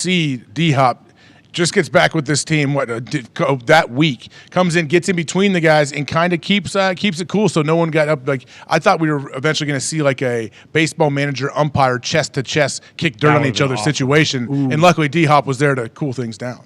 see D-Hop just gets back with this team that week, comes in, gets in between the guys, and kind of keeps it cool so no one got up. Like, I thought we were eventually going to see like a baseball manager umpire chest to chest kick dirt on each other's situation, and luckily D-Hop was there to cool things down.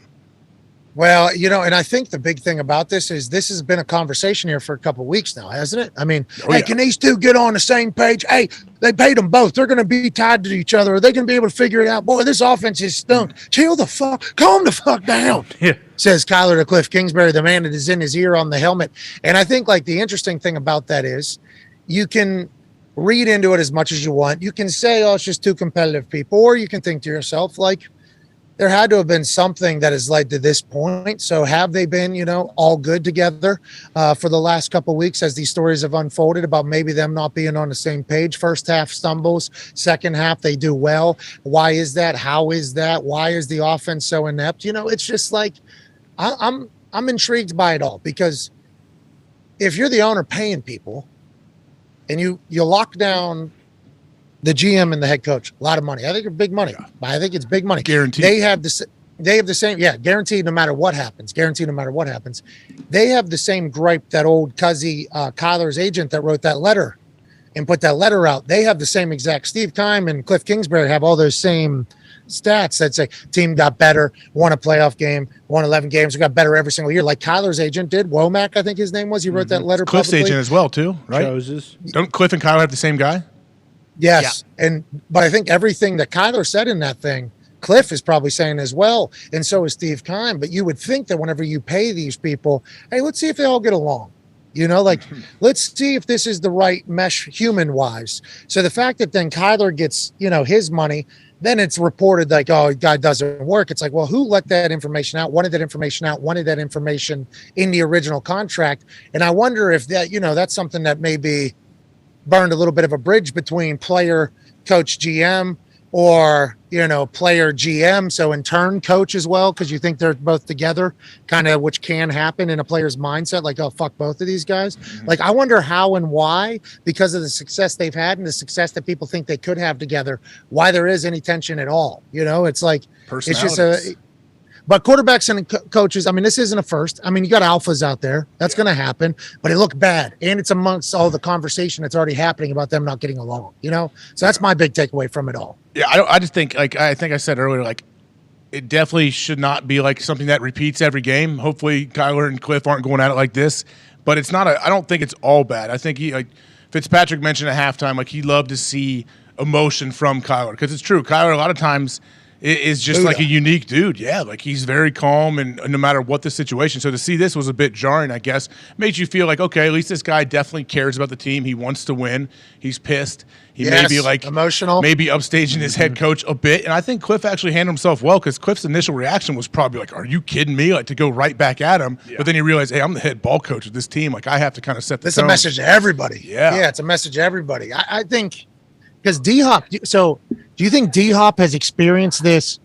Well, and I think the big thing about this is this has been a conversation here for a couple of weeks now, hasn't it? I mean, can these two get on the same page? Hey, they paid them both. They're going to be tied to each other. Are they going to be able to figure it out? Boy, this offense is stunk. Chill the fuck. Calm the fuck down, says Kyler to Kliff Kingsbury, the man that is in his ear on the helmet. And I think like the interesting thing about that is you can read into it as much as you want. You can say, oh, it's just two competitive people. Or you can think to yourself, like, there had to have been something that has led to this point. So have they been, all good together for the last couple of weeks as these stories have unfolded about maybe them not being on the same page? First half stumbles, second half they do well. Why is that? How is that? Why is the offense so inept? It's just like I'm intrigued by it all, because if you're the owner paying people and you lock down the GM and the head coach, a lot of money. I think it's big money. Yeah. I think it's big money. Guaranteed. They have the same, guaranteed no matter what happens. Guaranteed no matter what happens. They have the same gripe that old Cuzzy, Kyler's agent that wrote that letter and put that letter out. They have the same exact. Steve Keim and Kliff Kingsbury have all those same stats that say team got better, won a playoff game, won 11 games, we got better every single year, like Kyler's agent did. Womack, I think his name was. He wrote that letter. Kliff's publicly. Agent as well, too, right? Don't Kliff and Kyler have the same guy? Yes. Yeah. But I think everything that Kyler said in that thing, Kliff is probably saying as well. And so is Steve Keim. But you would think that whenever you pay these people, hey, let's see if they all get along. Let's see if this is the right mesh human wise. So the fact that then Kyler gets, his money, then it's reported like, oh, God doesn't work. It's like, well, who let that information out? Wanted that information out? Wanted that information in the original contract? And I wonder if that, that's something that maybe burned a little bit of a bridge between player, coach, GM, or, player, GM. So in turn, coach as well, because you think they're both together, kind of, which can happen in a player's mindset, like, oh, fuck both of these guys. Mm-hmm. Like, I wonder how and why, because of the success they've had and the success that people think they could have together, why there is any tension at all. It's like, it's just but quarterbacks and coaches, I mean, this isn't a first. I mean, you got alphas out there. That's going to happen, but it looked bad. And it's amongst all the conversation that's already happening about them not getting along, So that's my big takeaway from it all. Yeah, I just think, I think I said earlier, it definitely should not be like something that repeats every game. Hopefully Kyler and Kliff aren't going at it like this, but it's not I don't think it's all bad. I think Fitzpatrick mentioned at halftime, he loved to see emotion from Kyler, because it's true. Kyler, a lot of times, is just like a unique dude. Yeah, he's very calm, and no matter what the situation. So to see this was a bit jarring, I guess. Made you feel like, okay, at least this guy definitely cares about the team. He wants to win. He's pissed. He may be emotional, maybe upstaging his head coach a bit. And I think Kliff actually handled himself well, because Kliff's initial reaction was probably like, are you kidding me? To go right back at him. Yeah. But then he realized, hey, I'm the head ball coach of this team. I have to kind of set the tone. It's a message to everybody. Yeah, it's a message to everybody. I think, because D-Hop, so do you think D-Hop has experienced this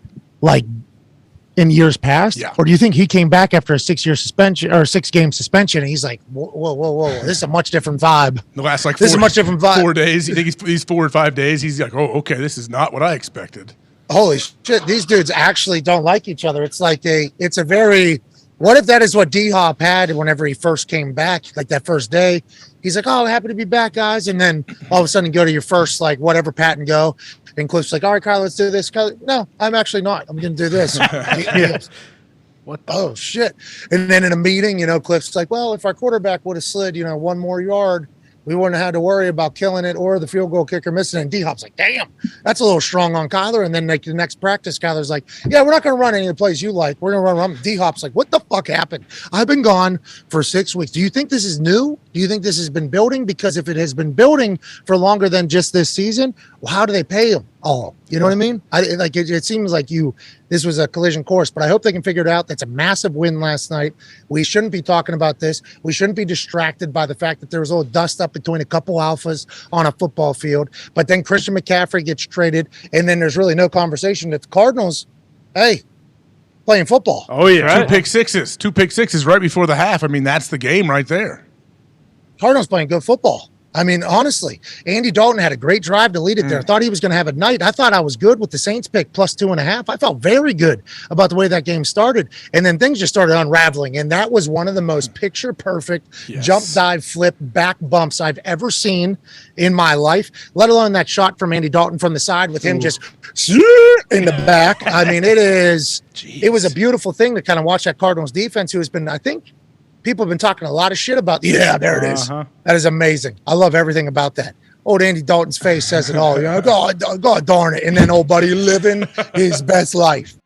in years past? Yeah. Or do you think he came back after a 6-year suspension or 6-game suspension and he's like, whoa, this is a much different vibe. The last this is a much different vibe. 4 days. You think these 4 or 5 days, he's like, oh, okay, this is not what I expected. Holy shit, these dudes actually don't like each other. It's like it's a very, what if that is what D-Hop had whenever he first came back, like that first day? He's like, oh, happy to be back, guys. And then all of a sudden you go to your first, whatever, pat and go. And Kliff's like, all right, Kyler, let's do this. Kyler, no, I'm actually not. I'm going to do this. What? Oh, shit. And then in a meeting, Kliff's like, well, if our quarterback would have slid, 1 more yard, we wouldn't have had to worry about killing it or the field goal kicker missing. And D-Hop's like, damn, that's a little strong on Kyler. And then the next practice, Kyler's like, yeah, we're not going to run any of the plays you like. We're going to run. D-Hop's like, what the fuck happened? I've been gone for 6 weeks. Do you think this is new? Do you think this has been building? Because if it has been building for longer than just this season, well, how do they pay him all? You know what I mean? It seems like this was a collision course, but I hope they can figure it out. That's a massive win last night. We shouldn't be talking about this. We shouldn't be distracted by the fact that there was a little dust up between a couple alphas on a football field. But then Christian McCaffrey gets traded, and then there's really no conversation that the Cardinals, hey, playing football. Oh, yeah. Right. Two pick sixes right before the half. I mean, that's the game right there. Cardinals playing good football. I mean, honestly, Andy Dalton had a great drive to lead it there. I thought he was going to have a night. I thought I was good with the Saints pick plus 2.5. I felt very good about the way that game started. And then things just started unraveling. And that was one of the most picture perfect jump, dive, flip, back bumps I've ever seen in my life, let alone that shot from Andy Dalton from the side with him just in the back. I mean, it was a beautiful thing to kind of watch that Cardinals defense, who has been, I think, people have been talking a lot of shit about. Yeah, there it is. That is amazing. I love everything about that. Old Andy Dalton's face says it all. You know, God darn it. And then old buddy living his best life.